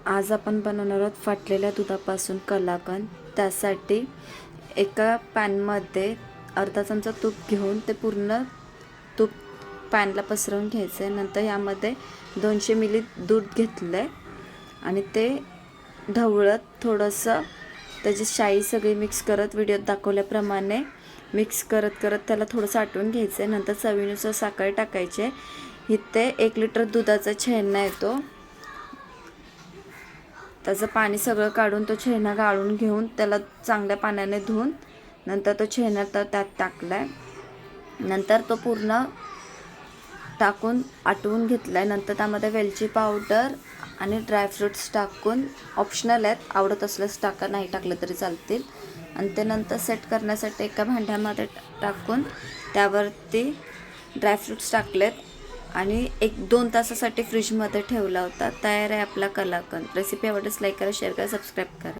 आज आपण बनवणार आहोत फाटलेल्या दुधापासून कलाकंद। त्यासाठी एका पॅनमध्ये अर्धा चमचा तूप घेऊन ते पूर्ण तूप पॅनला पसरवून घ्यायचे। नंतर यामध्ये 200 मिली दूध घेतले आणि ते ढवळत थोडंसं त्याची शाई सगळी मिक्स करत व्हिडिओत दाखवल्याप्रमाणे मिक्स करत त्याला थोडंसं आटवून घ्यायचे। नंतर चवीनुसार साखर टाकायचे। इथे 1 लिटर दुधाचा छेना येतो, त्याचं पाणी सगळं काढून तो छेना गाळून घेऊन त्याला चांगल्या पाण्याने धुवून नंतर तो छेना त्यात टाकलाय। नंतर तो पूर्ण टाकून आटवून घेतलाय। नंतर त्यामध्ये वेलची पावडर आणि ड्रायफ्रुट्स टाकून, ऑप्शनल आहेत, आवडत असल्यास टाका, नाही टाकलं तरी चालतील। आणि ते नंतर सेट करण्यासाठी एका भांड्यामध्ये टाकून त्यावरती ड्रायफ्रुट्स टाकलेत आणि 1-2 तासासाठी फ्रीजमध्ये ठेवला होता। तयार आहे आपला कलाकंद। रेसिपी आवडल्यास लाईक करा, शेअर करा, सबस्क्राईब करा।